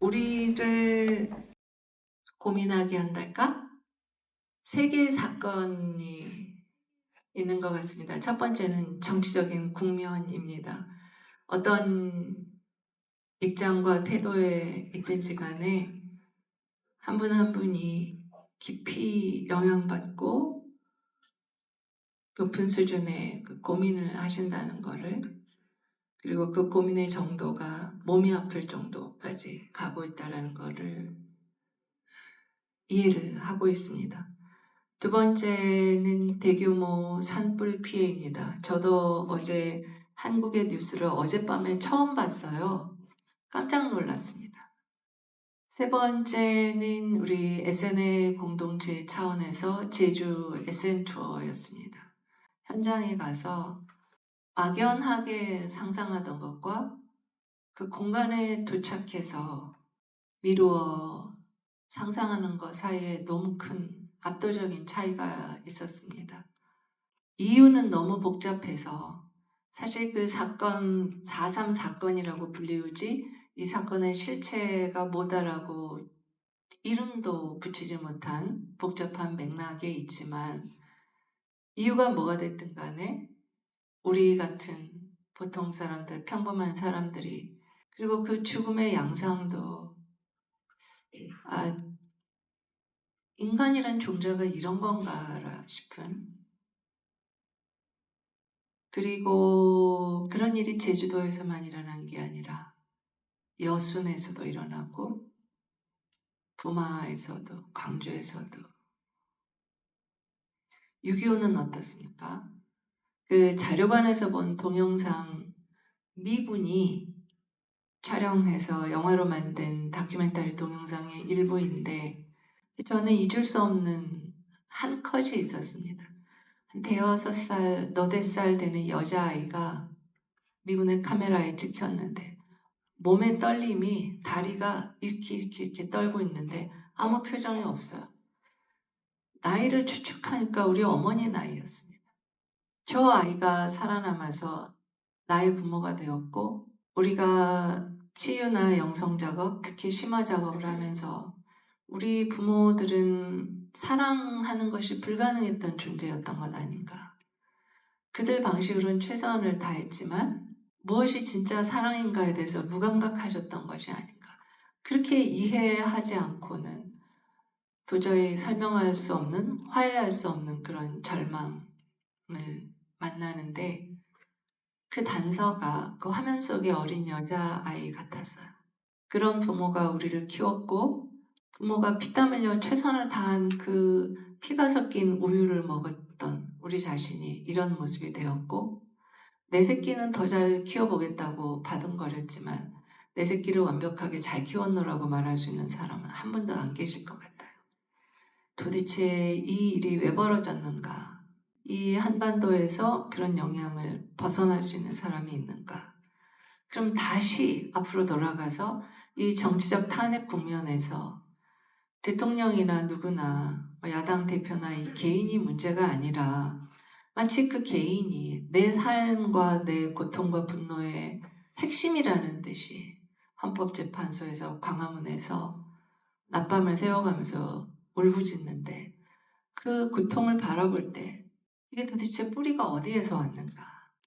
우리를 고민하게 한달까? 세 개의 사건이 있는 것 같습니다. 첫 번째는 정치적인 국면입니다. 어떤 입장과 태도에 있든지 간에 한 분 한 분이 깊이 영향받고 높은 수준의 그 고민을 하신다는 거를, 그리고 그 고민의 정도가 몸이 아플 정도까지 가고 있다는 거를 이해를 하고 있습니다. 두 번째는 대규모 산불 피해입니다. 저도 어제 한국의 뉴스를 어젯밤에 처음 봤어요. 깜짝 놀랐습니다. 세 번째는 우리 SNL 공동체 차원에서 제주 SN 투어였습니다. 현장에 가서 막연하게 상상하던 것과 그 공간에 도착해서 미루어 상상하는 것 사이에 너무 큰 압도적인 차이가 있었습니다. 이유는 너무 복잡해서 사실 그 사건 4.3 사건이라고 불리우지 이 사건의 실체가 뭐다라고 이름도 붙이지 못한 복잡한 맥락에 있지만 이유가 뭐가 됐든 간에 우리 같은 보통 사람들, 평범한 사람들이 그리고 그 죽음의 양상도 인간이란 존재가 이런 건가라 싶은, 그리고 그런 일이 제주도에서만 일어난 게 아니라 여순에서도 일어나고 부마에서도 광주에서도. 6.25는 어떻습니까? 그 자료관에서 본 동영상 미군이 촬영해서 영화로 만든 다큐멘터리 동영상의 일부인데 저는 잊을 수 없는 한 컷이 있었습니다. 한 대여섯 살, 너댓 살 되는 여자아이가 미군의 카메라에 찍혔는데 몸의 떨림이 다리가 이렇게 떨고 있는데 아무 표정이 없어요. 나이를 추측하니까 우리 어머니 나이였습니다. 저 아이가 살아남아서 나의 부모가 되었고 우리가 치유나 영성 작업, 특히 심화 작업을 하면서 우리 부모들은 사랑하는 것이 불가능했던 존재였던 것 아닌가. 그들 방식으로는 최선을 다했지만 무엇이 진짜 사랑인가에 대해서 무감각하셨던 것이 아닌가. 그렇게 이해하지 않고는 도저히 설명할 수 없는, 화해할 수 없는 그런 절망을 만나는데 그 단서가 그 화면 속의 어린 여자아이 같았어요. 그런 부모가 우리를 키웠고 부모가 피땀 흘려 최선을 다한 그 피가 섞인 우유를 먹었던 우리 자신이 이런 모습이 되었고 내 새끼는 더 잘 키워보겠다고 바둥거렸지만 내 새끼를 완벽하게 잘 키웠노라고 말할 수 있는 사람은 한 분도 안 계실 것 같아요. 도대체 이 일이 왜 벌어졌는가? 이 한반도에서 그런 영향을 벗어날 수 있는 사람이 있는가? 그럼 다시 앞으로 돌아가서 이 정치적 탄핵 국면에서 대통령이나 누구나 야당 대표나 이 개인이 문제가 아니라 마치 그 개인이 내 삶과 내 고통과 분노의 핵심이라는 듯이 헌법재판소에서 광화문에서 낮밤을 새워가면서 울부짖는데 그 고통을 바라볼 때 이게 도대체 뿌리가 어디에서 왔는가?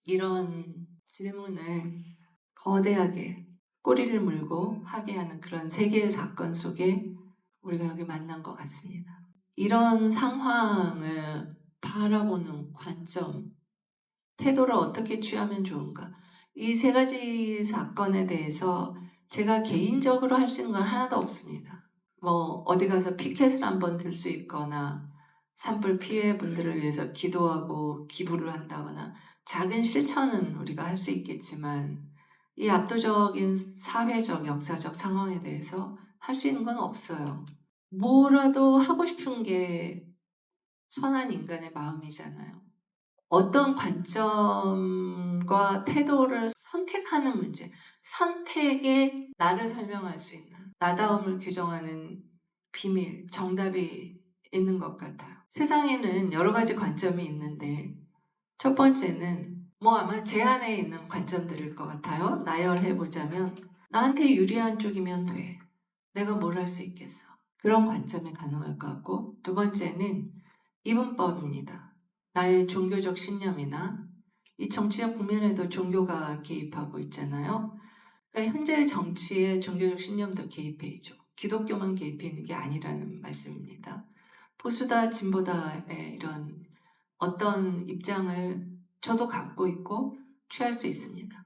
이런 질문을 거대하게 꼬리를 물고 하게 하는 그런 세계의 사건 속에 우리가 여기 만난 것 같습니다. 이런 상황을 바라보는 관점, 태도를 어떻게 취하면 좋은가? 이 세 가지 사건에 대해서 제가 개인적으로 할 수 있는 건 하나도 없습니다. 뭐 어디 가서 피켓을 한번 들 수 있거나 산불 피해 분들을 위해서 기도하고 기부를 한다거나 작은 실천은 우리가 할 수 있겠지만 이 압도적인 사회적, 역사적 상황에 대해서 할 수 있는 건 없어요. 뭐라도 하고 싶은 게 선한 인간의 마음이잖아요. 어떤 관점과 태도를 선택하는 문제, 선택에 나를 설명할 수 있는 나다움을 규정하는 비밀, 정답이 있는 것 같아요. 세상에는 여러 가지 관점이 있는데 첫 번째는 아마 제 안에 있는 관점들일 것 같아요. 나열해보자면 나한테 유리한 쪽이면 돼. 내가 뭘 할 수 있겠어. 그런 관점이 가능할 것 같고, 두 번째는 이분법입니다. 나의 종교적 신념이나 이 정치적 국면에도 종교가 개입하고 있잖아요. 그러니까 현재의 정치에 종교적 신념도 개입해 있죠. 기독교만 개입해 있는 게 아니라는 말씀입니다. 보수다 진보다의 이런 어떤 입장을 저도 갖고 있고 취할 수 있습니다.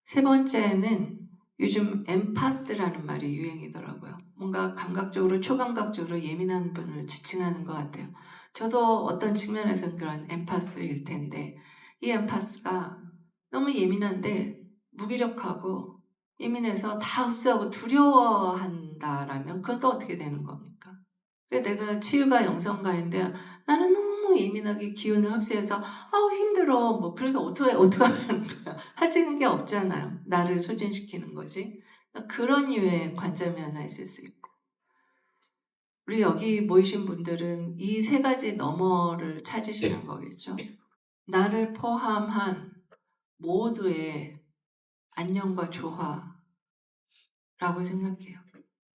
세 번째는 요즘 엠파스라는 말이 유행이더라고요. 뭔가 감각적으로 초감각적으로 예민한 분을 지칭하는 것 같아요. 저도 어떤 측면에서는 그런 엠파스일 텐데 이 엠파스가 너무 예민한데 무기력하고 예민해서 다 흡수하고 두려워한다라면 그건 또 어떻게 되는 겁니까? 내가 치유가 영성가인데 나는 너무 예민하게 기운을 흡수해서 아우 힘들어 뭐 그래서 어떻게 하는 거야. 할 수 있는 게 없잖아요. 나를 소진시키는 거지. 그런 류의 관점이 하나 있을 수 있고 우리 여기 모이신 분들은 이 세 가지 너머를 찾으시는 거겠죠. 나를 포함한 모두의 안녕과 조화라고 생각해요.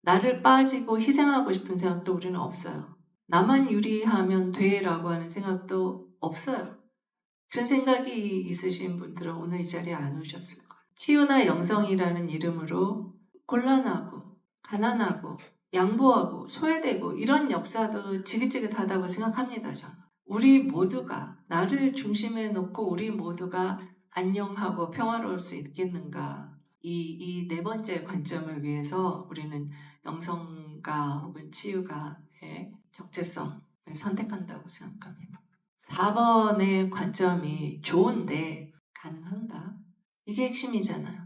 나를 빠지고 희생하고 싶은 생각도 우리는 없어요. 나만 유리하면 돼라고 하는 생각도 없어요. 그런 생각이 있으신 분들은 오늘 이 자리에 안 오셨을 거예요. 치유나 영성이라는 이름으로 곤란하고 가난하고 양보하고 소외되고 이런 역사도 지긋지긋하다고 생각합니다. 저는. 우리 모두가 나를 중심에 놓고 우리 모두가 안녕하고 평화로울 수 있겠는가. 이 네 번째 관점을 위해서 우리는 영성가 혹은 치유가의 적재성을 선택한다고 생각합니다. 4번의 관점이 좋은데 가능한가? 이게 핵심이잖아요.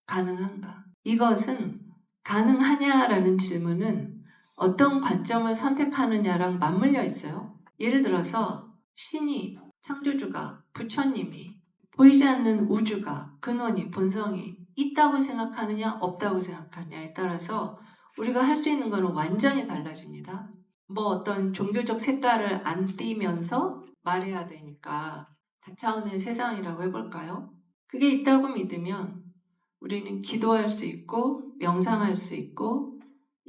가능한가? 이것은 가능하냐라는 질문은 어떤 관점을 선택하느냐랑 맞물려 있어요. 예를 들어서 신이, 창조주가, 부처님이 보이지 않는 우주가, 근원이, 본성이 있다고 생각하느냐 없다고 생각하느냐에 따라서 우리가 할 수 있는 것은 완전히 달라집니다. 뭐 어떤 종교적 색깔을 안 띠면서 말해야 되니까 다차원의 세상이라고 해볼까요? 그게 있다고 믿으면 우리는 기도할 수 있고 명상할 수 있고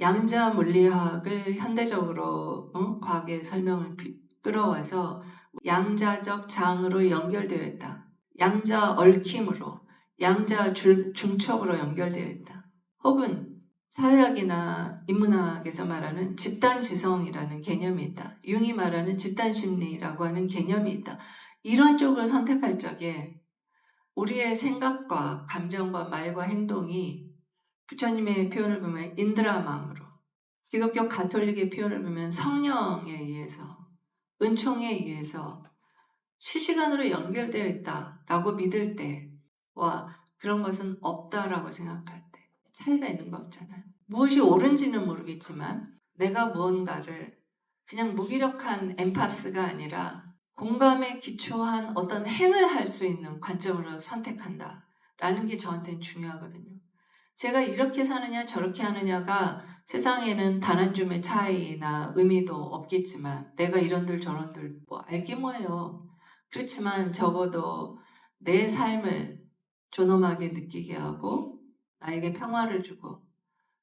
양자 물리학을 현대적으로 과학의 설명을 끌어와서 양자적 장으로 연결되어 있다. 양자 얽힘으로 양자 중첩으로 연결되어 있다. 혹은 사회학이나 인문학에서 말하는 집단지성이라는 개념이 있다. 융이 말하는 집단심리라고 하는 개념이 있다. 이런 쪽을 선택할 적에 우리의 생각과 감정과 말과 행동이 부처님의 표현을 보면 인드라망으로, 기독교 가톨릭의 표현을 보면 성령에 의해서, 은총에 의해서 실시간으로 연결되어 있다라고 믿을 때와 그런 것은 없다라고 생각할 때 차이가 있는 거 없잖아요. 무엇이 옳은지는 모르겠지만 내가 무언가를 그냥 무기력한 엠파스가 아니라 공감에 기초한 어떤 행을 할 수 있는 관점으로 선택한다라는 게 저한테는 중요하거든요. 제가 이렇게 사느냐 저렇게 하느냐가 세상에는 단 한 줌의 차이나 의미도 없겠지만 내가 이런들 저런들 뭐 알게 뭐예요. 그렇지만 적어도 내 삶을 존엄하게 느끼게 하고 나에게 평화를 주고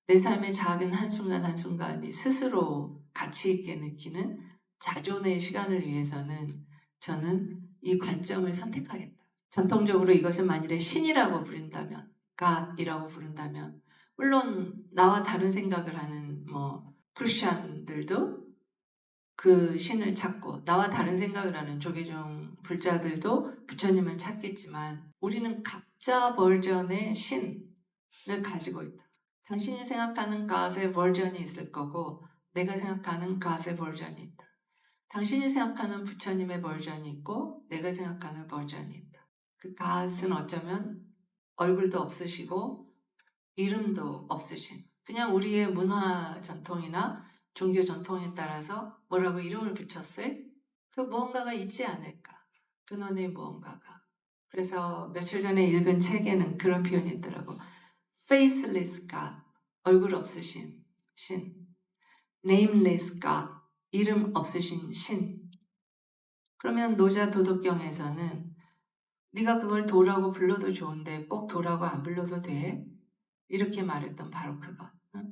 내 삶의 작은 한순간 한순간이 스스로 가치 있게 느끼는 자존의 시간을 위해서는 저는 이 관점을 선택하겠다. 전통적으로 이것을 만일에 신이라고 부른다면, God이라고 부른다면, 물론 나와 다른 생각을 하는 크리스찬들도 그 신을 찾고 나와 다른 생각을 하는 조계종 불자들도 부처님을 찾겠지만 우리는 각자 버전의 신을 가지고 있다. 당신이 생각하는 God의 버전이 있을 거고 내가 생각하는 God의 버전이 있다. 당신이 생각하는 부처님의 버전이 있고 내가 생각하는 버전이 있다. 그 God은 어쩌면 얼굴도 없으시고 이름도 없으신 그냥 우리의 문화 전통이나 종교 전통에 따라서 뭐라고 이름을 붙였어요? 그 무언가가 있지 않을까? 근원의 무언가가. 그래서 며칠 전에 읽은 책에는 그런 표현이 있더라고. Faceless God, 얼굴 없으신 신. Nameless God, 이름 없으신 신. 그러면 노자 도덕경에서는 네가 그걸 도라고 불러도 좋은데 꼭 도라고 안 불러도 돼? 이렇게 말했던 바로 그거. 응?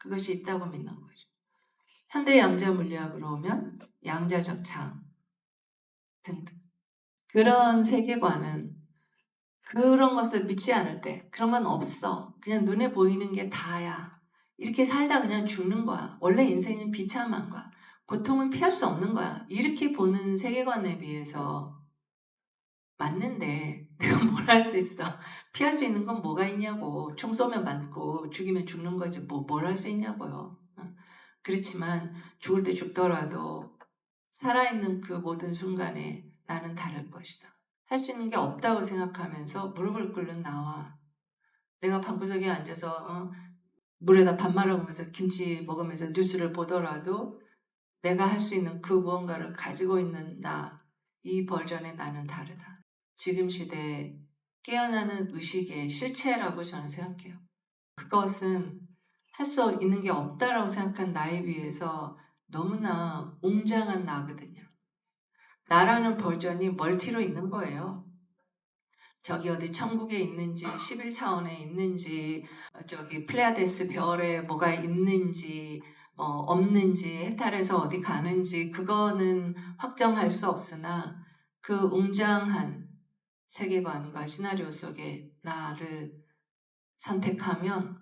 그것이 있다고 믿는 거죠. 현대 양자 물리학으로 오면 양자적 장 등등. 그런 세계관은 그런 것을 믿지 않을 때 그런 건 없어. 그냥 눈에 보이는 게 다야. 이렇게 살다 그냥 죽는 거야. 원래 인생은 비참한 거야. 고통은 피할 수 없는 거야. 이렇게 보는 세계관에 비해서 맞는데 내가 뭘 할 수 있어? 피할 수 있는 건 뭐가 있냐고. 총 쏘면 맞고 죽이면 죽는 거지 뭘 할 수 있냐고요. 그렇지만 죽을 때 죽더라도 살아있는 그 모든 순간에 나는 다를 것이다. 할 수 있는 게 없다고 생각하면서 무릎을 꿇는 나와 내가 방구석에 앉아서 물에다 밥 말아보면서 김치 먹으면서 뉴스를 보더라도 내가 할 수 있는 그 무언가를 가지고 있는 이 버전의 나는 다르다. 지금 시대에 깨어나는 의식의 실체라고 저는 생각해요. 그것은 할 수 있는 게 없다라고 생각한 나에 비해서 너무나 웅장한 나거든요. 나라는 버전이 멀티로 있는 거예요. 저기 어디 천국에 있는지 11차원에 있는지 저기 플레아데스 별에 뭐가 있는지 없는지 해탈해서 어디 가는지 그거는 확정할 수 없으나 그 웅장한 세계관과 시나리오 속에 나를 선택하면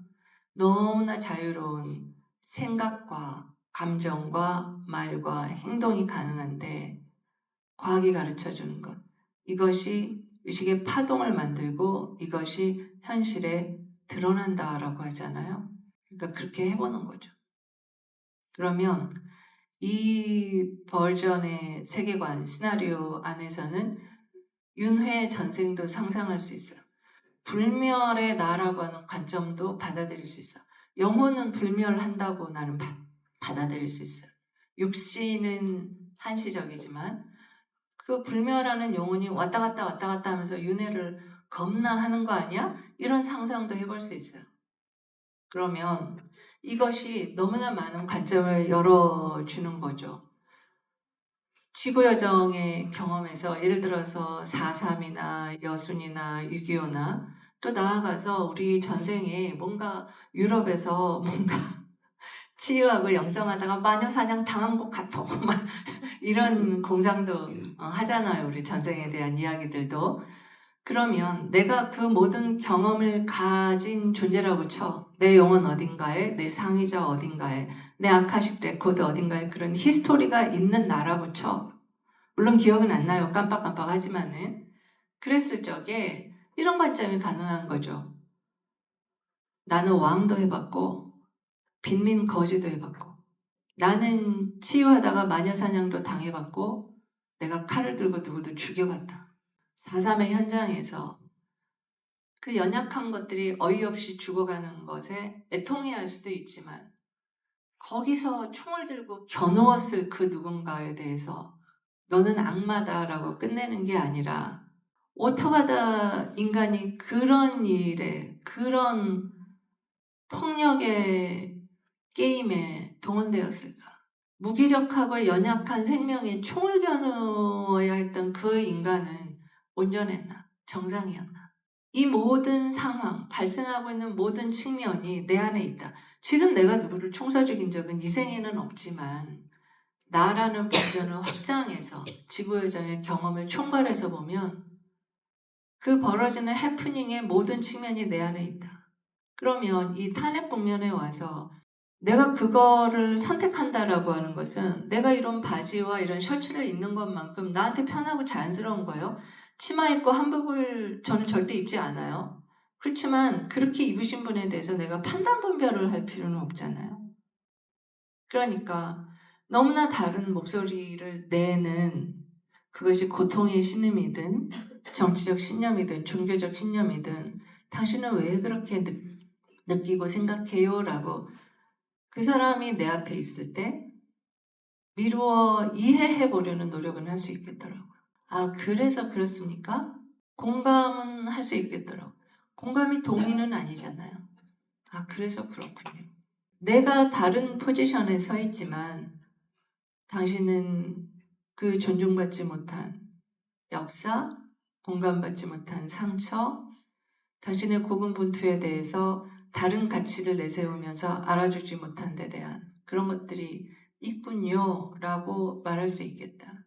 너무나 자유로운 생각과 감정과 말과 행동이 가능한데 과학이 가르쳐주는 것. 이것이 의식의 파동을 만들고 이것이 현실에 드러난다라고 하잖아요. 그러니까 그렇게 해보는 거죠. 그러면 이 버전의 세계관, 시나리오 안에서는 윤회의 전생도 상상할 수 있어요. 불멸의 나라고 하는 관점도 받아들일 수 있어. 영혼은 불멸한다고 나는 받아들일 수 있어요. 육신은 한시적이지만 그 불멸하는 영혼이 왔다 갔다 하면서 윤회를 겁나 하는 거 아니야? 이런 상상도 해볼 수 있어요. 그러면 이것이 너무나 많은 관점을 열어주는 거죠. 지구여정의 경험에서 예를 들어서 4.3이나 여순이나 6.25나 또 나아가서 우리 전생에 뭔가 유럽에서 뭔가 치유하고 영성하다가 마녀사냥 당한 것 같아. 이런 공상도 하잖아요. 우리 전생에 대한 이야기들도. 그러면 내가 그 모든 경험을 가진 존재라고 쳐. 내 영혼 어딘가에, 내 상의자 어딘가에, 내 아카식 레코드 어딘가에 그런 히스토리가 있는 나라고 쳐. 물론 기억은 안 나요. 깜빡깜빡하지만은. 그랬을 적에 이런 관점이 가능한 거죠. 나는 왕도 해봤고 빈민 거지도 해봤고 나는 치유하다가 마녀사냥도 당해봤고 내가 칼을 들고 누구도 죽여봤다. 4.3의 현장에서 그 연약한 것들이 어이없이 죽어가는 것에 애통해할 수도 있지만 거기서 총을 들고 겨누었을 그 누군가에 대해서 너는 악마다라고 끝내는 게 아니라 어떡하다 인간이 그런 일에 그런 폭력의 게임에 동원되었을까? 무기력하고 연약한 생명에 총을 겨누어야 했던 그 인간은 온전했나? 정상이었나? 이 모든 상황, 발생하고 있는 모든 측면이 내 안에 있다. 지금 내가 누구를 총 쏴 죽인 적은 이 생에는 없지만 나라는 버전을 확장해서 지구여정의 경험을 총괄해서 보면 그 벌어지는 해프닝의 모든 측면이 내 안에 있다. 그러면 이 탄핵 국면에 와서 내가 그거를 선택한다라고 하는 것은 내가 이런 바지와 이런 셔츠를 입는 것만큼 나한테 편하고 자연스러운 거예요. 치마 입고 한복을 저는 절대 입지 않아요. 그렇지만 그렇게 입으신 분에 대해서 내가 판단 분별을 할 필요는 없잖아요. 그러니까 너무나 다른 목소리를 내는 그것이 고통의 신음이든 정치적 신념이든 종교적 신념이든 당신은 왜 그렇게 느끼고 생각해요? 라고 그 사람이 내 앞에 있을 때 미루어 이해해 보려는 노력은 할 수 있겠더라고요. 아, 그래서 그렇습니까? 공감은 할 수 있겠더라고요. 공감이 동의는 아니잖아요. 아, 그래서 그렇군요. 내가 다른 포지션에 서 있지만 당신은 그 존중받지 못한 역사, 공감받지 못한 상처, 당신의 고군분투에 대해서 다른 가치를 내세우면서 알아주지 못한 데 대한 그런 것들이 있군요 라고 말할 수 있겠다.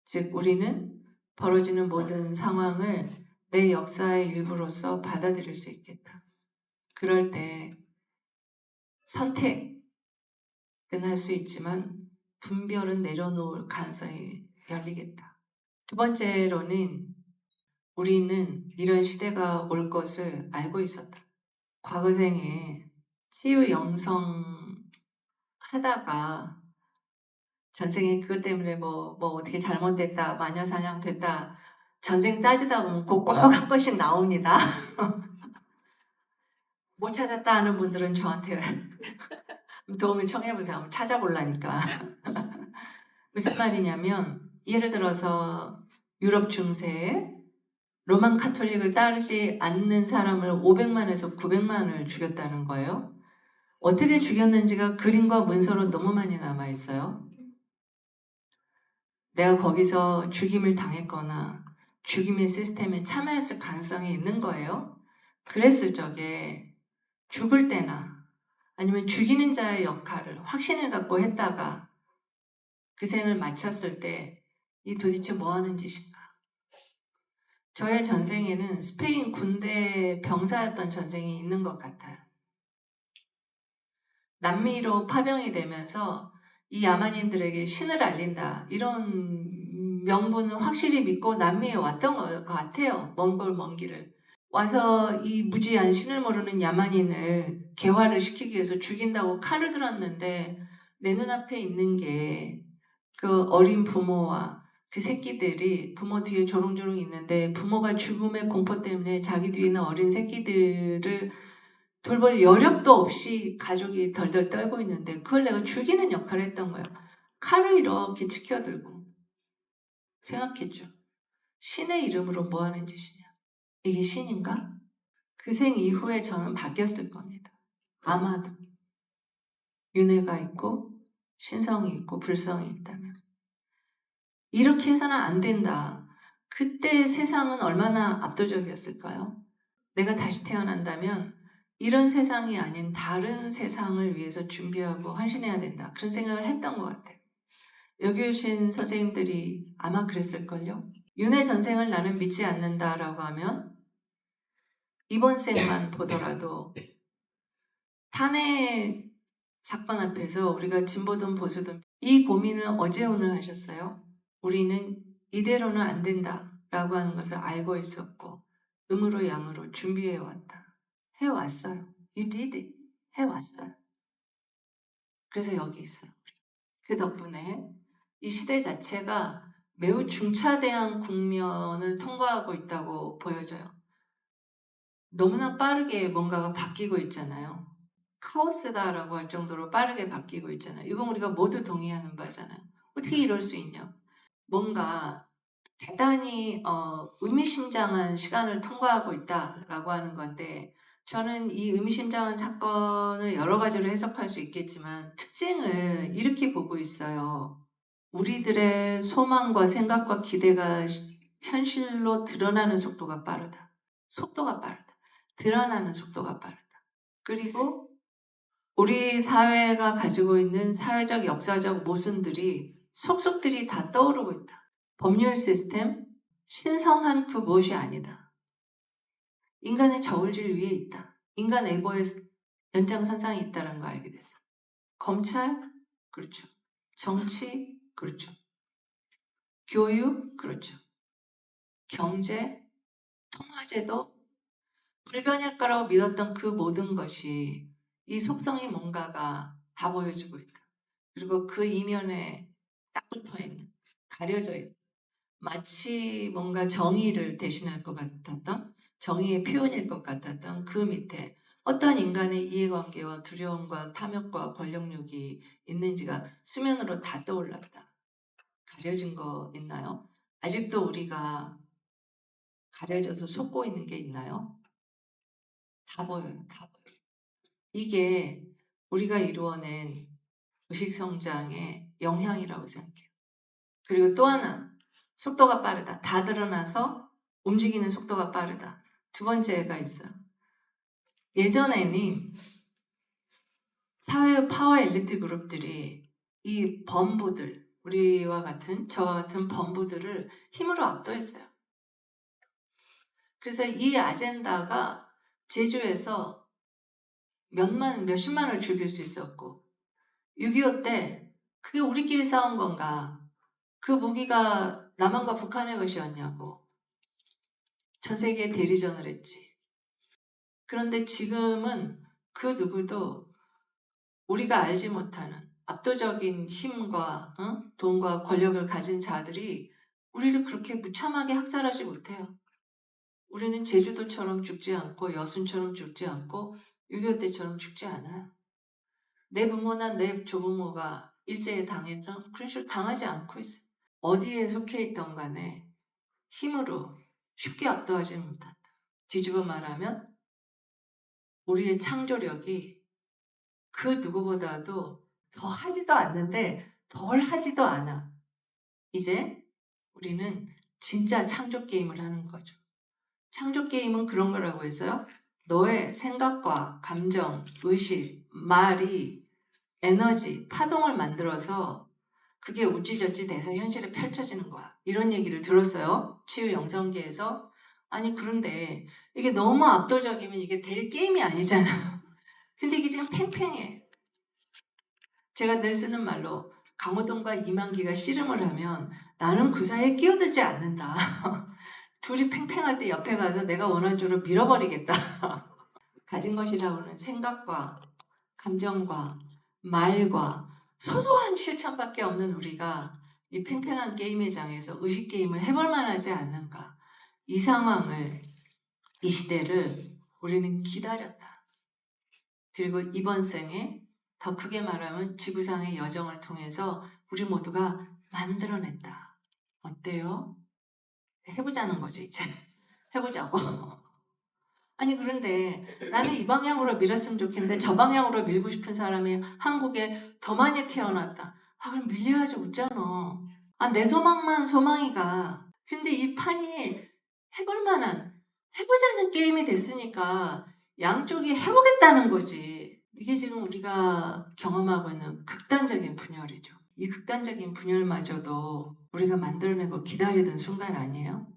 즉 우리는 벌어지는 모든 상황을 내 역사의 일부로서 받아들일 수 있겠다. 그럴 때 선택은 할 수 있지만 분별은 내려놓을 가능성이 열리겠다. 두 번째로는 우리는 이런 시대가 올 것을 알고 있었다. 과거생에 치유 영성 하다가 전생에 그것 때문에 뭐 어떻게 잘못됐다, 마녀사냥 됐다, 전생 따지다 보면 꼭 한 번씩 나옵니다. 못 찾았다 하는 분들은 저한테 도움을 청해보세요. 한번 찾아보려니까. 무슨 말이냐면 예를 들어서 유럽 중세에 로만 카톨릭을 따르지 않는 사람을 500만에서 900만을 죽였다는 거예요. 어떻게 죽였는지가 그림과 문서로 너무 많이 남아있어요. 내가 거기서 죽임을 당했거나 죽임의 시스템에 참여했을 가능성이 있는 거예요. 그랬을 적에 죽을 때나 아니면 죽이는 자의 역할을 확신을 갖고 했다가 그 생을 마쳤을 때 이 도대체 뭐 하는 짓인가. 저의 전생에는 스페인 군대 병사였던 전생이 있는 것 같아요. 남미로 파병이 되면서 이 야만인들에게 신을 알린다. 이런 명분은 확실히 믿고 남미에 왔던 것 같아요. 먼 길을. 와서 이 무지한 신을 모르는 야만인을 개화를 시키기 위해서 죽인다고 칼을 들었는데 내 눈앞에 있는 게 그 어린 부모와 그 새끼들이 부모 뒤에 조롱조롱 있는데 부모가 죽음의 공포 때문에 자기 뒤에 있는 어린 새끼들을 돌볼 여력도 없이 가족이 덜덜 떨고 있는데 그걸 내가 죽이는 역할을 했던 거예요. 칼을 이렇게 지켜들고 생각했죠. 신의 이름으로 뭐 하는 짓이냐. 이게 신인가? 그 생 이후에 저는 바뀌었을 겁니다. 아마도 윤회가 있고 신성이 있고 불성이 있다면 이렇게 해서는 안 된다. 그때 세상은 얼마나 압도적이었을까요? 내가 다시 태어난다면 이런 세상이 아닌 다른 세상을 위해서 준비하고 헌신해야 된다. 그런 생각을 했던 것 같아요. 여기 오신 선생님들이 아마 그랬을걸요. 윤회 전생을 나는 믿지 않는다라고 하면 이번 생만 보더라도 탄핵 사건 앞에서 우리가 진보든 보수든 이 고민을 어제 오늘 하셨어요. 우리는 이대로는 안 된다라고 하는 것을 알고 있었고 음으로 양으로 준비해왔다. 해왔어요. You did it. 해왔어요. 그래서 여기 있어요. 그 덕분에 이 시대 자체가 매우 중차대한 국면을 통과하고 있다고 보여져요. 너무나 빠르게 뭔가가 바뀌고 있잖아요. 카오스다라고 할 정도로 빠르게 바뀌고 있잖아요. 이건 우리가 모두 동의하는 바잖아요. 어떻게 이럴 수 있냐. 뭔가 대단히 의미심장한 시간을 통과하고 있다라고 하는 건데 저는 이 의미심장한 사건을 여러 가지로 해석할 수 있겠지만 특징을 이렇게 보고 있어요. 우리들의 소망과 생각과 기대가 현실로 드러나는 속도가 빠르다. 속도가 빠르다. 드러나는 속도가 빠르다. 그리고 우리 사회가 가지고 있는 사회적 역사적 모순들이 속속들이 다 떠오르고 있다. 법률 시스템, 신성한 그 무엇이 아니다. 인간의 저울질 위에 있다. 인간 에고의 연장선상에 있다는 거 알게 됐어. 검찰? 그렇죠. 정치? 그렇죠. 교육? 그렇죠. 경제? 통화제도? 불변일 거라고 믿었던 그 모든 것이 이 속성이 뭔가가 다 보여지고 있다. 그리고 그 이면에 딱 붙어 있는, 가려져 있는, 마치 뭔가 정의를 대신할 것 같았던, 정의의 표현일 것 같았던 그 밑에 어떠한 인간의 이해관계와 두려움과 탐욕과 권력욕이 있는지가 수면으로 다 떠올랐다. 가려진 거 있나요? 아직도 우리가 가려져서 속고 있는 게 있나요? 다 보여요. 다 보여요. 이게 우리가 이루어낸 의식성장의 영향이라고 생각해요. 그리고 또 하나, 속도가 빠르다. 다 드러나서 움직이는 속도가 빠르다. 두 번째가 있어요. 예전에는 사회의 파워 엘리트 그룹들이 이 범부들, 우리와 같은 저와 같은 범부들을 힘으로 압도했어요. 그래서 이 아젠다가 제주에서 몇십만을 죽일 수 있었고 6.25 때 그게 우리끼리 싸운 건가? 그 무기가 남한과 북한의 것이었냐고 전 세계에 대리전을 했지. 그런데 지금은 그 누구도 우리가 알지 못하는 압도적인 힘과 돈과 권력을 가진 자들이 우리를 그렇게 무참하게 학살하지 못해요. 우리는 제주도처럼 죽지 않고 여순처럼 죽지 않고 6.25 때처럼 죽지 않아요. 내 부모나 내 조부모가 일제에 당했던 그런 식으로 당하지 않고 있어요. 어디에 속해 있던 간에 힘으로 쉽게 압도하지 못한다. 뒤집어 말하면 우리의 창조력이 그 누구보다도 더 하지도 않는데 덜 하지도 않아. 이제 우리는 진짜 창조 게임을 하는 거죠. 창조 게임은 그런 거라고 했어요. 너의 생각과 감정, 의식, 말이 에너지, 파동을 만들어서 그게 우찌저찌 돼서 현실에 펼쳐지는 거야. 이런 얘기를 들었어요. 치유 영성계에서. 아니 그런데 이게 너무 압도적이면 이게 될 게임이 아니잖아요. 근데 이게 지금 팽팽해. 제가 늘 쓰는 말로 강호동과 이만기가 씨름을 하면 나는 그 사이에 끼어들지 않는다. 둘이 팽팽할 때 옆에 가서 내가 원하는 쪽으로 밀어버리겠다. 가진 것이라고는 생각과 감정과 말과 소소한 실천밖에 없는 우리가 이 팽팽한 게임의 장에서 의식 게임을 해볼 만하지 않는가. 이 상황을, 이 시대를 우리는 기다렸다. 그리고 이번 생에 더 크게 말하면 지구상의 여정을 통해서 우리 모두가 만들어냈다. 어때요? 해보자는 거지, 이제. 해보자고. 아니, 그런데 나는 이 방향으로 밀었으면 좋겠는데 저 방향으로 밀고 싶은 사람이 한국에 더 많이 태어났다. 아, 그럼 밀려야지 웃잖아. 아, 내 소망만 소망이가. 근데 이 판이 해볼 만한, 해보자는 게임이 됐으니까 양쪽이 해보겠다는 거지. 이게 지금 우리가 경험하고 있는 극단적인 분열이죠. 이 극단적인 분열마저도 우리가 만들어내고 기다리던 순간 아니에요?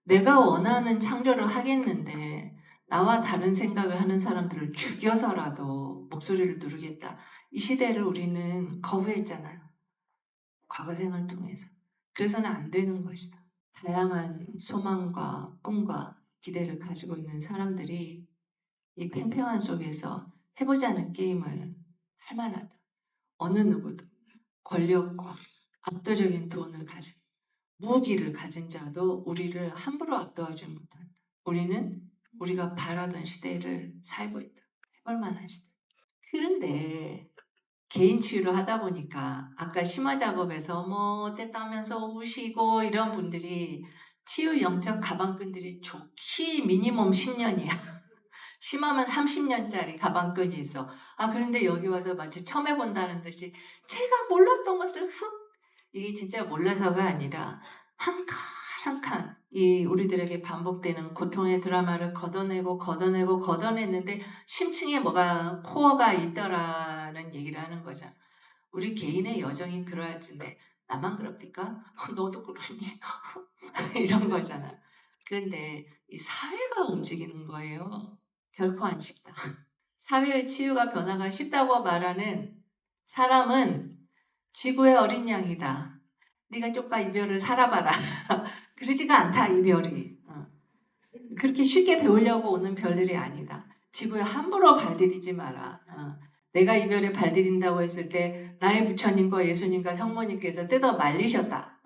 내가 원하는 창조를 하겠는데 나와 다른 생각을 하는 사람들을 죽여서라도 목소리를 누르겠다. 이 시대를 우리는 거부했잖아요. 과거 생을 통해서. 그래서는 안 되는 것이다. 다양한 소망과 꿈과 기대를 가지고 있는 사람들이 이 팽팽한 속에서 해보자는 게임을 할 만하다. 어느 누구도 권력과 압도적인 돈을 가진 무기를 가진 자도 우리를 함부로 압도하지 못한다. 우리는 우리가 바라던 시대를 살고 있다. 해볼 만한 시대. 그런데 개인 치유를 하다 보니까 아까 심화 작업에서 뭐 떼따면서 우시고 이런 분들이 치유 영적 가방끈들이 좋기 미니멈 10년이야. 심하면 30년짜리 가방끈이 있어. 아 그런데 여기 와서 마치 처음 해본다는 듯이 제가 몰랐던 것을 이게 진짜 몰라서가 아니라 한 칸 한 칸 이 우리들에게 반복되는 고통의 드라마를 걷어내고 걷어냈는데 심층에 뭐가 코어가 있더라는 얘기를 하는 거잖아. 우리 개인의 여정이 그러할진데 나만 그럽니까? 너도 그러니? 이런 거잖아. 그런데 이 사회가 움직이는 거예요. 결코 안 쉽다. 사회의 치유가 변화가 쉽다고 말하는 사람은 지구의 어린 양이다. 네가 쪽과 이별을 살아봐라. 그러지가 않다, 이별이. 그렇게 쉽게 배우려고 오는 별들이 아니다. 지구에 함부로 발디디지 마라. 내가 이별에 발디딘다고 했을 때 나의 부처님과 예수님과 성모님께서 뜯어 말리셨다.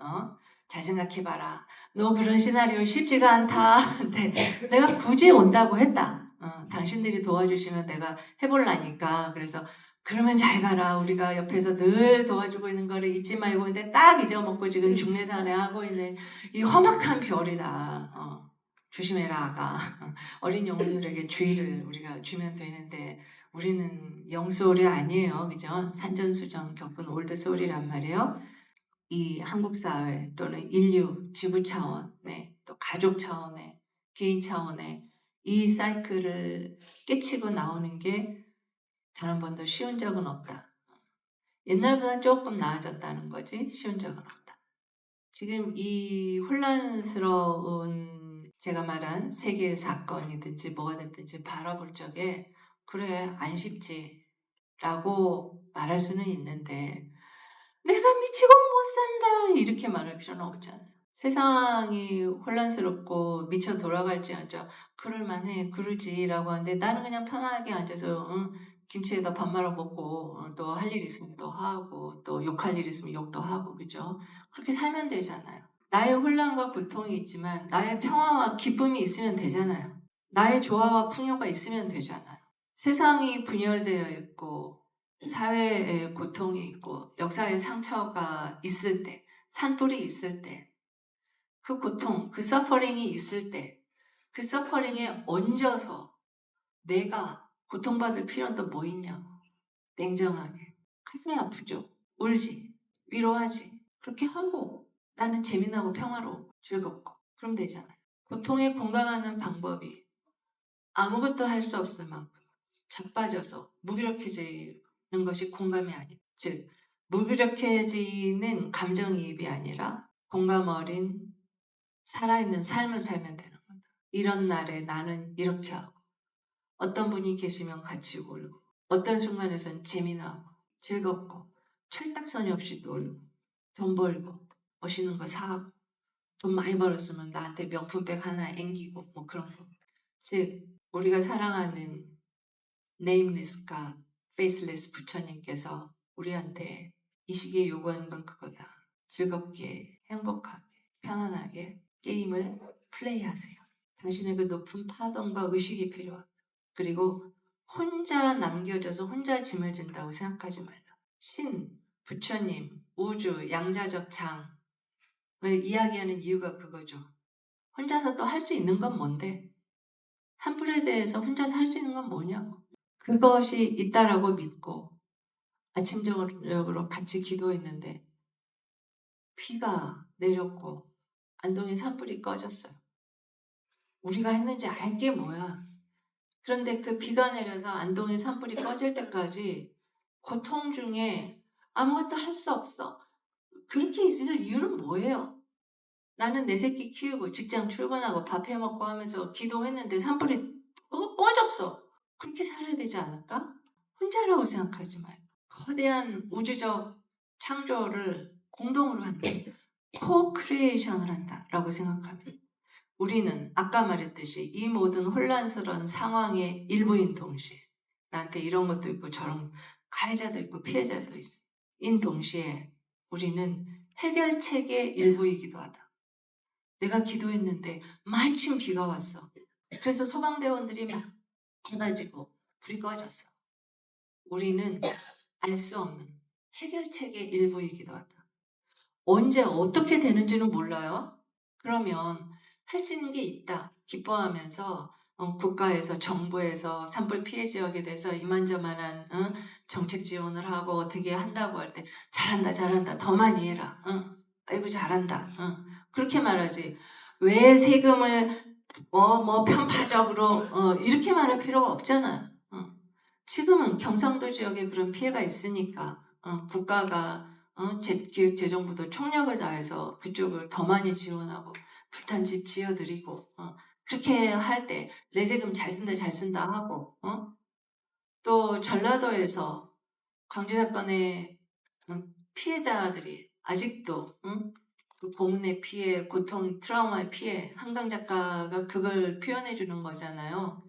잘 생각해봐라. 너 그런 시나리오 쉽지가 않다. 내가 굳이 온다고 했다. 당신들이 도와주시면 내가 해볼라니까. 그래서 그러면 잘 가라. 우리가 옆에서 늘 도와주고 있는 거를 잊지 말고 근데 딱 잊어먹고 지금 중내산에 하고 있는 이 험악한 별이다. 조심해라 아가. 어린 영혼들에게 주의를 우리가 주면 되는데 우리는 영소울이 아니에요. 그죠? 산전수전 겪은 올드소울이란 말이에요. 이 한국 사회 또는 인류, 지구 차원, 또 가족 차원의, 개인 차원의 이 사이클을 깨치고 나오는 게 단 한 번도 쉬운 적은 없다. 옛날보다 조금 나아졌다는 거지 쉬운 적은 없다. 지금 이 혼란스러운 제가 말한 세계의 사건이든지 뭐가 됐든지 바라볼 적에 그래 안 쉽지 라고 말할 수는 있는데 내가 미치고 못 산다 이렇게 말할 필요는 없잖아요. 세상이 혼란스럽고 미쳐 돌아갈지언정 그럴만해 그러지라고 하는데 나는 그냥 편하게 앉아서 김치에다 밥 말아 먹고 또 할 일 있으면 또 하고 또 욕할 일 있으면 욕도 하고 그죠? 그렇게 살면 되잖아요. 나의 혼란과 고통이 있지만 나의 평화와 기쁨이 있으면 되잖아요. 나의 조화와 풍요가 있으면 되잖아요. 세상이 분열되어 있고 사회에 고통이 있고 역사의 상처가 있을 때 산불이 있을 때 그 고통, 그 서퍼링이 있을 때 그 서퍼링에 얹어서 내가 고통받을 필요는 또 뭐 있냐고 냉정하게 가슴이 아프죠. 울지 위로하지 그렇게 하고 나는 재미나고 평화로워 즐겁고 그럼 되잖아요. 고통에 공감하는 방법이 아무것도 할 수 없을 만큼 자빠져서 무기력해지는 것이 공감이 아니다. 즉 무기력해지는 감정이입이 아니라 공감 어린 살아있는 삶을 살면 되는 거다. 이런 날에 나는 이렇게 하고 어떤 분이 계시면 같이 울고 어떤 순간에선 재미나고 즐겁고 철딱서니 없이 놀고 돈 벌고 멋있는 거 사고 돈 많이 벌었으면 나한테 명품백 하나 앵기고 뭐 그런 거. 즉 우리가 사랑하는 네임리스가 페이스레스 부처님께서 우리한테 이 시기에 요구하는 건 그거다. 즐겁게 행복하게 편안하게 게임을 플레이하세요. 당신의 그 높은 파동과 의식이 필요하다. 그리고 혼자 남겨져서 혼자 짐을 진다고 생각하지 말라. 신, 부처님, 우주, 양자적 장을 이야기하는 이유가 그거죠. 혼자서 또 할 수 있는 건 뭔데? 산불에 대해서 혼자서 할 수 있는 건 뭐냐고. 그것이 있다라고 믿고 아침 저녁으로 같이 기도했는데 비가 내렸고 안동의 산불이 꺼졌어요. 우리가 했는지 알게 뭐야. 그런데 그 비가 내려서 안동의 산불이 꺼질 때까지 고통 중에 아무것도 할 수 없어. 그렇게 있을 이유는 뭐예요? 나는 내 새끼 키우고 직장 출근하고 밥 해먹고 하면서 기도했는데 산불이 꺼졌어. 그렇게 살아야 되지 않을까? 혼자라고 생각하지 말고 거대한 우주적 창조를 공동으로 한다. 코크리에이션을 한다라고 생각하면 우리는 아까 말했듯이 이 모든 혼란스러운 상황의 일부인 동시에 나한테 이런 것도 있고 저런 가해자도 있고 피해자도 있어. 인 동시에 우리는 해결책의 일부이기도 하다. 내가 기도했는데 마침 비가 왔어. 그래서 소방대원들이 막 해가지고 불이 꺼졌어. 우리는 알 수 없는 해결책의 일부이기도 하다. 언제 어떻게 되는지는 몰라요. 그러면 할 수 있는 게 있다. 기뻐하면서 국가에서 정부에서 산불 피해 지역에 대해서 이만저만한 정책 지원을 하고 어떻게 한다고 할 때 잘한다 잘한다 더 많이 해라. 아이고 잘한다. 그렇게 말하지. 왜 세금을 뭐 편파적으로 이렇게 말할 필요가 없잖아요. 지금은 경상도 지역에 그런 피해가 있으니까 국가가 기획재정부도 총력을 다해서 그쪽을 더 많이 지원하고 불탄 집 지어드리고 그렇게 할 때 내 세금 잘 쓴다 잘 쓴다 하고 또 전라도에서 광주 사건의 피해자들이 아직도 그 고문의 피해, 고통, 트라우마의 피해 한강 작가가 그걸 표현해 주는 거잖아요.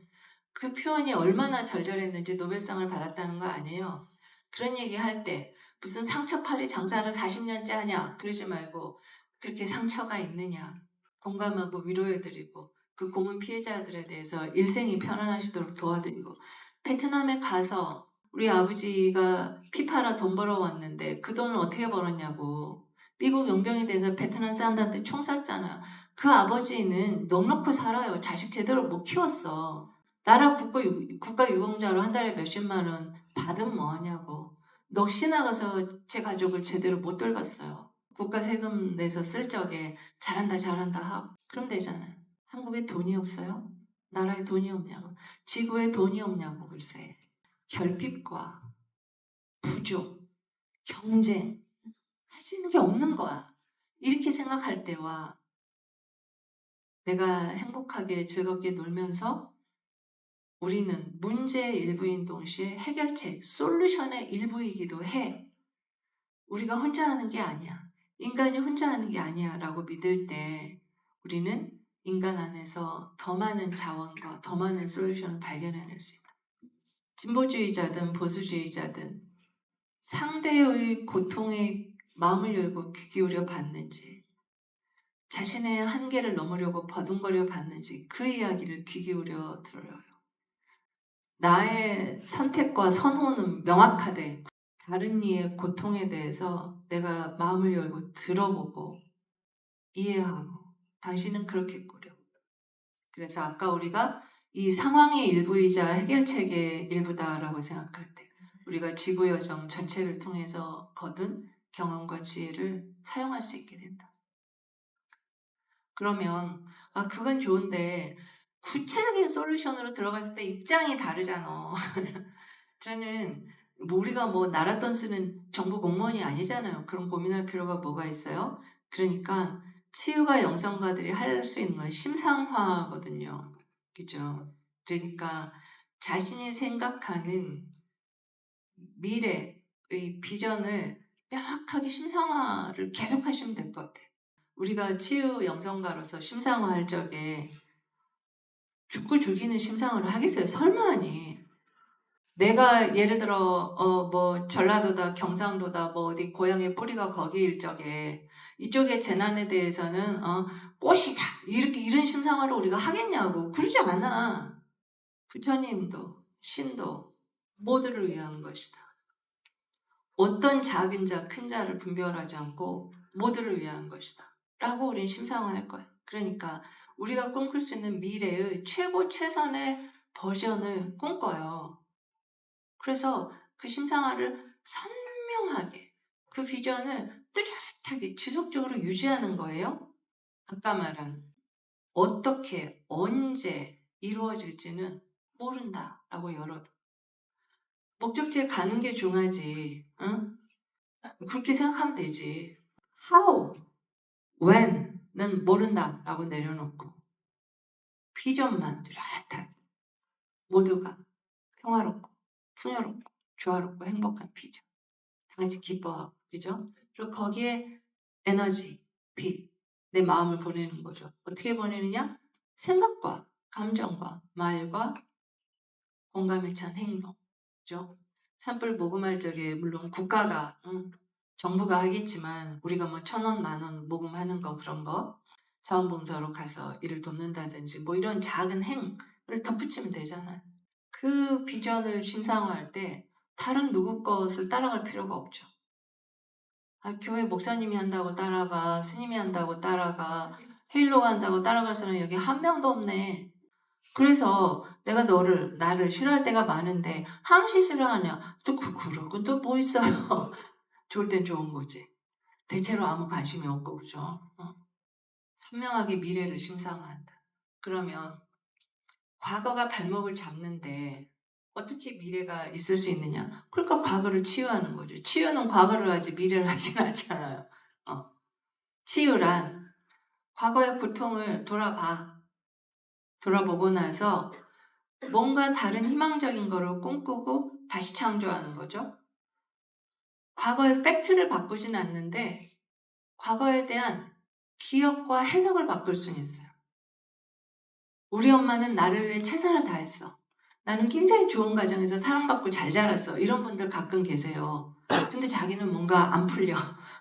그 표현이 얼마나 절절했는지 노벨상을 받았다는 거 아니에요. 그런 얘기 할 때 무슨 상처팔이 장사를 40년째 하냐 그러지 말고 그렇게 상처가 있느냐 공감하고 위로해드리고 그 고문 피해자들에 대해서 일생이 편안하시도록 도와드리고 베트남에 가서 우리 아버지가 피파라 돈 벌어왔는데 그 돈을 어떻게 벌었냐고 미국 용병에 대해서 베트남 사람들한테 총 쐈잖아. 그 아버지는 넉넉히 살아요. 자식 제대로 못 키웠어. 나라 국가 유공자로 한 달에 몇십만 원 받으면 뭐하냐고. 넋이 나가서 제 가족을 제대로 못 돌봤어요. 국가 세금 내서 쓸 적에 잘한다 잘한다 하고 그럼 되잖아요. 한국에 돈이 없어요? 나라에 돈이 없냐고, 지구에 돈이 없냐고. 글쎄, 결핍과 부족, 경쟁, 할 수 있는 게 없는 거야. 이렇게 생각할 때와 내가 행복하게 즐겁게 놀면서 우리는 문제의 일부인 동시에 해결책, 솔루션의 일부이기도 해. 우리가 혼자 하는 게 아니야. 인간이 혼자 하는 게 아니야 라고 믿을 때 우리는 인간 안에서 더 많은 자원과 더 많은 솔루션을 발견해낼 수 있다. 진보주의자든 보수주의자든 상대의 고통에 마음을 열고 귀 기울여 봤는지, 자신의 한계를 넘으려고 버둥거려 봤는지 그 이야기를 귀 기울여 들어요. 나의 선택과 선호는 명확하되 다른 이의 고통에 대해서 내가 마음을 열고 들어보고 이해하고, 당신은 그렇겠구려. 그래서 아까 우리가 이 상황의 일부이자 해결책의 일부다라고 생각할 때 우리가 지구 여정 전체를 통해서 거둔 경험과 지혜를 사용할 수 있게 된다. 그러면 그건 좋은데 구체적인 솔루션으로 들어갔을 때 입장이 다르잖아. 저는 우리가 나랏돈 쓰는 정부 공무원이 아니잖아요. 그런 고민할 필요가 뭐가 있어요? 그러니까 치유가 영성가들이 할 수 있는 건 심상화거든요. 그죠? 그러니까 자신이 생각하는 미래의 비전을 명확하게 심상화를 계속 하시면 될 것 같아요. 우리가 치유 영성가로서 심상화할 적에 죽고 죽이는 심상화를 하겠어요? 설마니. 내가 예를 들어 전라도다 경상도다 어디 고향의 뿌리가 거기일 적에 이쪽의 재난에 대해서는 꽃이다 이렇게 이런 심상화를 우리가 하겠냐고. 그러지 않아. 부처님도 신도 모두를 위한 것이다. 어떤 작은 자, 큰 자를 분별하지 않고 모두를 위한 것이다 라고 우린 심상화할 거야. 그러니까 우리가 꿈꿀 수 있는 미래의 최고 최선의 버전을 꿈꿔요. 그래서 그 심상화를 선명하게 그 비전을 뚜렷하게 지속적으로 유지하는 거예요. 아까 말한 어떻게 언제 이루어질지는 모른다라고 열어도 목적지에 가는 게 중요하지. 응? 그렇게 생각하면 되지. How, when는 모른다라고 내려놓고 비전만 뚜렷하게 모두가 평화롭고 풍요롭고 조화롭고 행복한 비전. 다 같이 기뻐하고, 그죠? 그리고 거기에 에너지, 빛, 내 마음을 보내는 거죠. 어떻게 보내느냐? 생각과 감정과 말과 공감에 찬 행동, 그죠? 산불 모금할 적에 물론 국가가, 정부가 하겠지만 우리가 1,000원, 10,000원 모금하는 거 그런 거 자원봉사로 가서 일을 돕는다든지 이런 작은 행을 덧붙이면 되잖아요. 그 비전을 심상화할 때 다른 누구 것을 따라갈 필요가 없죠. 교회 목사님이 한다고 따라가, 스님이 한다고 따라가, 헤일로가 한다고 따라갈 사람이 여기 한 명도 없네. 그래서 내가 나를 싫어할 때가 많은데 항시 싫어하냐? 또 그러고 또 뭐 있어요? 좋을 땐 좋은 거지. 대체로 아무 관심이 없고, 그죠? 선명하게 미래를 심상화한다. 그러면 과거가 발목을 잡는데 어떻게 미래가 있을 수 있느냐? 그러니까 과거를 치유하는 거죠. 치유는 과거를 하지 미래를 하진 않잖아요. 치유란 과거의 고통을 돌아보고 나서 뭔가 다른 희망적인 거를 꿈꾸고 다시 창조하는 거죠. 과거의 팩트를 바꾸진 않는데 과거에 대한 기억과 해석을 바꿀 수는 있어요. 우리 엄마는 나를 위해 최선을 다했어. 나는 굉장히 좋은 가정에서 사랑받고 잘 자랐어. 이런 분들 가끔 계세요. 근데 자기는 뭔가 안 풀려.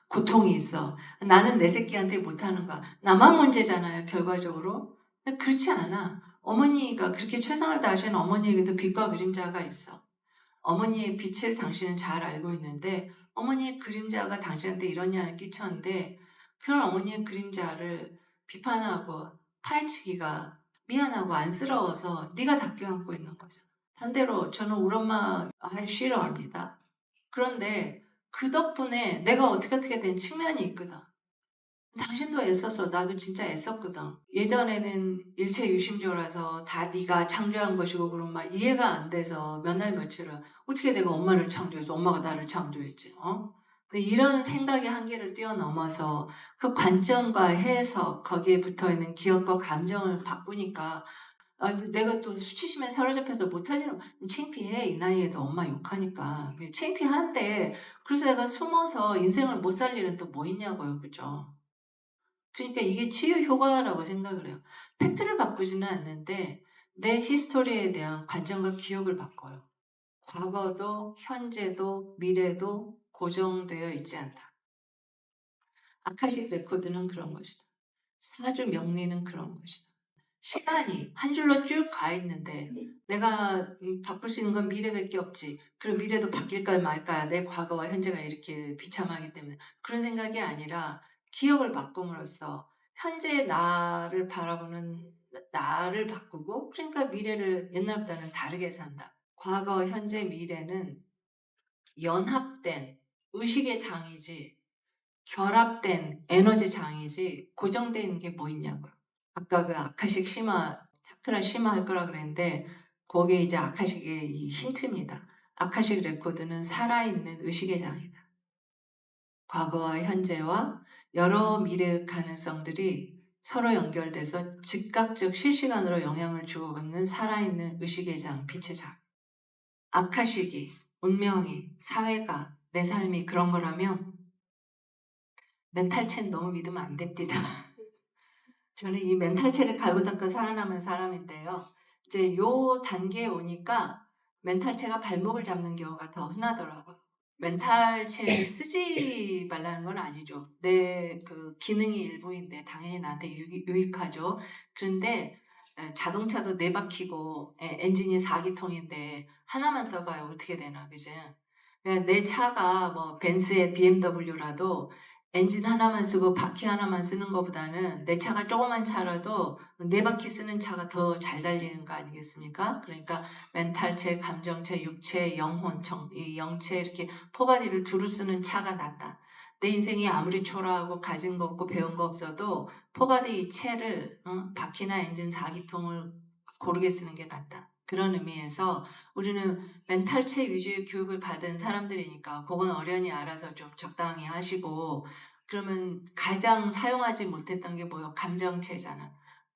고통이 있어. 나는 내 새끼한테 못하는 거야. 나만 문제잖아요, 결과적으로. 근데 그렇지 않아. 어머니가 그렇게 최선을 다하시는 어머니에게도 빛과 그림자가 있어. 어머니의 빛을 당신은 잘 알고 있는데 어머니의 그림자가 당신한테 이런 영향을 끼쳤는데 그런 어머니의 그림자를 비판하고 파헤치기가 미안하고 안쓰러워서 네가 다 껴안고 있는 거죠. 반대로 저는 우리 엄마 아주 싫어합니다. 그런데 그 덕분에 내가 어떻게 된 측면이 있거든. 당신도 애썼어. 나도 진짜 애썼거든. 예전에는 일체 유심조라서 다 네가 창조한 것이고 그러면 막 이해가 안 돼서 몇 날 며칠을 어떻게 내가 엄마를 창조해서 엄마가 나를 창조했지. 근데 이런 생각의 한계를 뛰어넘어서 그 관점과 해석 거기에 붙어있는 기억과 감정을 바꾸니까 내가 또 수치심에 사로잡혀서 못할 일은 창피해. 이 나이에도 엄마 욕하니까. 창피한데 그래서 내가 숨어서 인생을 못 살 일은 또 뭐 있냐고요. 그죠? 그러니까 이게 치유 효과라고 생각을 해요. 팩트를 바꾸지는 않는데 내 히스토리에 대한 관점과 기억을 바꿔요. 과거도 현재도 미래도 고정되어 있지 않다. 아카식 레코드는 그런 것이다. 사주 명리는 그런 것이다. 시간이 한 줄로 쭉 가 있는데 내가 바꿀 수 있는 건 미래밖에 없지. 그리고 미래도 바뀔까 말까. 내 과거와 현재가 이렇게 비참하기 때문에 그런 생각이 아니라 기억을 바꿈으로써 현재의 나를 바라보는 나를 바꾸고 그러니까 미래를 옛날보다는 다르게 산다. 과거, 현재, 미래는 연합된 의식의 장이지 결합된 에너지 장이지 고정되어 있는 게 뭐 있냐고요. 아까 그 아카식 심화, 차크라 심화 할 거라 그랬는데 거기에 이제 아카식의 이 힌트입니다. 아카식 레코드는 살아있는 의식의 장이다. 과거와 현재와 여러 미래 가능성들이 서로 연결돼서 즉각적 실시간으로 영향을 주고받는 살아있는 의식의 장, 빛의 장. 아카식이, 운명이, 사회가, 내 삶이 그런 거라면 멘탈체는 너무 믿으면 안 됩니다. 저는 이 멘탈체를 갈고 닦아 살아남은 사람인데요. 이제 요 단계에 오니까 멘탈체가 발목을 잡는 경우가 더 흔하더라고요. 멘탈체를 쓰지 말라는 건 아니죠. 내 그 기능이 일부인데 당연히 나한테 유익하죠. 그런데 자동차도 네 바퀴고 엔진이 4기통인데 하나만 써봐요. 어떻게 되나, 그지? 내 차가 뭐 벤츠의 BMW라도 엔진 하나만 쓰고 바퀴 하나만 쓰는 것보다는 내 차가 조그만 차라도 네 바퀴 쓰는 차가 더 잘 달리는 거 아니겠습니까? 그러니까 멘탈체, 감정체, 육체, 영혼, 이 영체 이렇게 포바디를 두루 쓰는 차가 낫다. 내 인생이 아무리 초라하고 가진 거 없고 배운 거 없어도 포바디 체를 바퀴나 엔진 4기통을 고르게 쓰는 게 낫다. 그런 의미에서 우리는 멘탈체 위주의 교육을 받은 사람들이니까 그건 어련히 알아서 좀 적당히 하시고 그러면 가장 사용하지 못했던 게 뭐예요? 감정체잖아.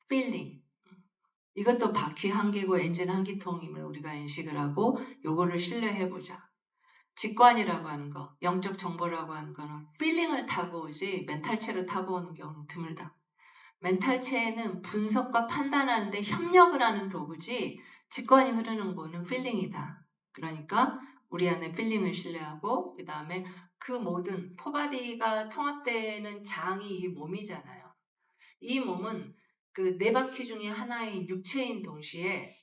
feeling. 이것도 바퀴 한 개고 엔진 한 기통임을 우리가 인식을 하고 요거를 신뢰해보자. 직관이라고 하는 거, 영적 정보라고 하는 거는 feeling을 타고 오지 멘탈체를 타고 오는 경우는 드물다. 멘탈체에는 분석과 판단하는데 협력을 하는 도구지 직관이 흐르는 거는 필링이다. 그러니까 우리 안에 필링을 신뢰하고 그 다음에 그 모든 포바디가 통합되는 장이 이 몸이잖아요. 이 몸은 그 네 바퀴 중에 하나인 육체인 동시에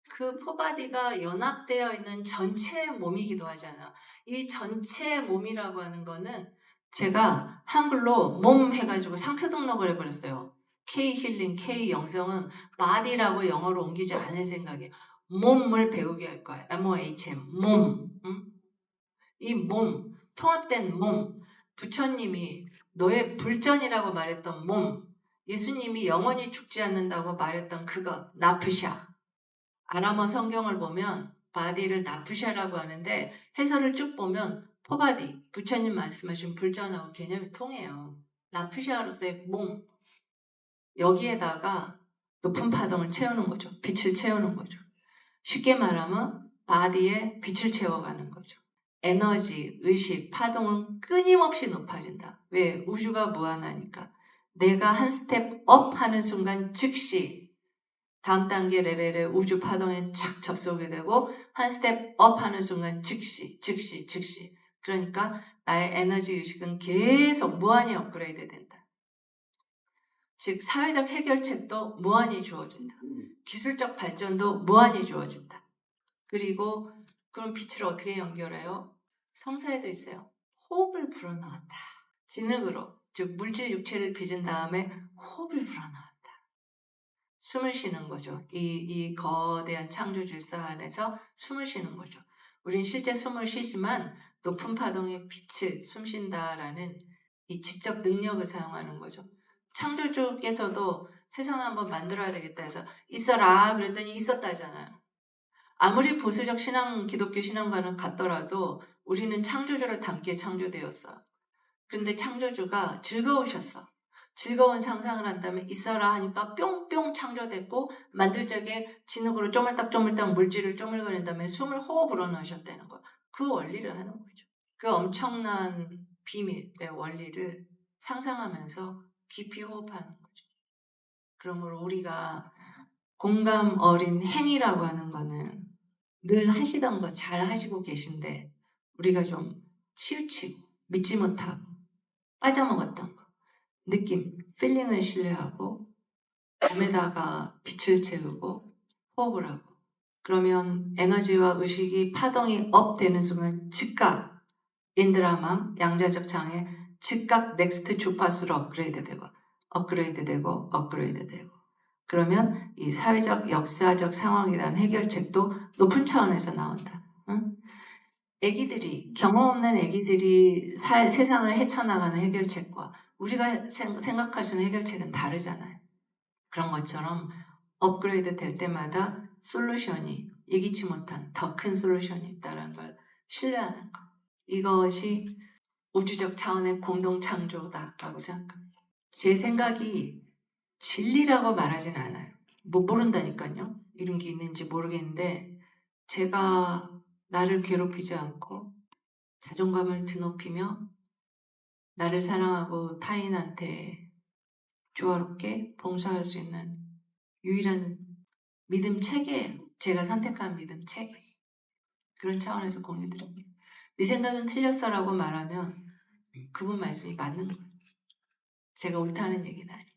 그 포바디가 연합되어 있는 전체 몸이기도 하잖아요. 이 전체 몸이라고 하는 거는 제가 한글로 몸 해가지고 상표 등록을 해버렸어요. K 힐링, K 영성은 body라고 영어로 옮기지 않을 생각이에요. 몸을 배우게 할 거예요. MOHM, 몸. 이 몸, 통합된 몸. 부처님이 너의 불전이라고 말했던 몸. 예수님이 영원히 죽지 않는다고 말했던 그것, 나프샤. 아람어 성경을 보면 바디를 나프샤라고 하는데 해설을 쭉 보면 포바디, 부처님 말씀하신 불전하고 개념이 통해요. 나프샤로서의 몸, 여기에다가 높은 파동을 채우는 거죠. 빛을 채우는 거죠. 쉽게 말하면 바디에 빛을 채워가는 거죠. 에너지, 의식, 파동은 끊임없이 높아진다. 왜? 우주가 무한하니까. 내가 한 스텝 업 하는 순간 즉시 다음 단계 레벨의 우주 파동에 착 접속이 되고 한 스텝 업 하는 순간 즉시. 그러니까 나의 에너지 의식은 계속 무한히 업그레이드 된다. 즉 사회적 해결책도 무한히 주어진다. 기술적 발전도 무한히 주어진다. 그리고 그럼 빛을 어떻게 연결해요? 성사에도 있어요. 호흡을 불어넣었다. 진흙으로 즉 물질 육체를 빚은 다음에 호흡을 불어넣었다. 숨을 쉬는 거죠. 이 거대한 창조 질서 안에서 숨을 쉬는 거죠. 우린 실제 숨을 쉬지만 높은 파동의 빛을 숨 쉰다라는 이 지적 능력을 사용하는 거죠. 창조주께서도 세상을 한번 만들어야 되겠다 해서 있어라 그랬더니 있었다잖아요. 아무리 보수적 신앙, 기독교 신앙과는 같더라도 우리는 창조주를 닮게 창조되었어. 근데 창조주가 즐거우셨어. 즐거운 상상을 한다면 있어라 하니까 뿅뿅 창조됐고 만들 적에 진흙으로 쪼물딱쪼물딱 물질을 쪼물거린 다음에 숨을 호흡 불어넣으셨다는 거. 그 원리를 하는 거죠. 그 엄청난 비밀의 원리를 상상하면서 깊이 호흡하는 거죠. 그러므로 우리가 공감 어린 행위라고 하는 거는 늘 하시던 거 잘 하시고 계신데 우리가 좀 치우치고 믿지 못하고 빠져먹었던 거 느낌, 필링을 신뢰하고 몸에다가 빛을 채우고 호흡을 하고 그러면 에너지와 의식이 파동이 업 되는 순간 즉각 인드라맘, 양자적 장애 즉각 넥스트 주파수로 업그레이드 되고 업그레이드 되고 업그레이드 되고 그러면 이 사회적 역사적 상황에 대한 해결책도 높은 차원에서 나온다. 응? 애기들이 경험 없는 애기들이 세상을 헤쳐나가는 해결책과 우리가 생각하시는 해결책은 다르잖아요. 그런 것처럼 업그레이드 될 때마다 솔루션이 예기치 못한 더 큰 솔루션이 있다는 걸 신뢰하는 것. 이것이 우주적 차원의 공동 창조다라고 생각합니다. 제 생각이 진리라고 말하진 않아요. 뭐 모른다니까요. 이런 게 있는지 모르겠는데 제가 나를 괴롭히지 않고 자존감을 드높이며 나를 사랑하고 타인한테 조화롭게 봉사할 수 있는 유일한 믿음 체계예요. 제가 선택한 믿음 체계. 그런 차원에서 공유드립니다. 네 생각은 틀렸어라고 말하면 그분 말씀이 맞는 거예요. 제가 옳다는 얘기는 아니에요.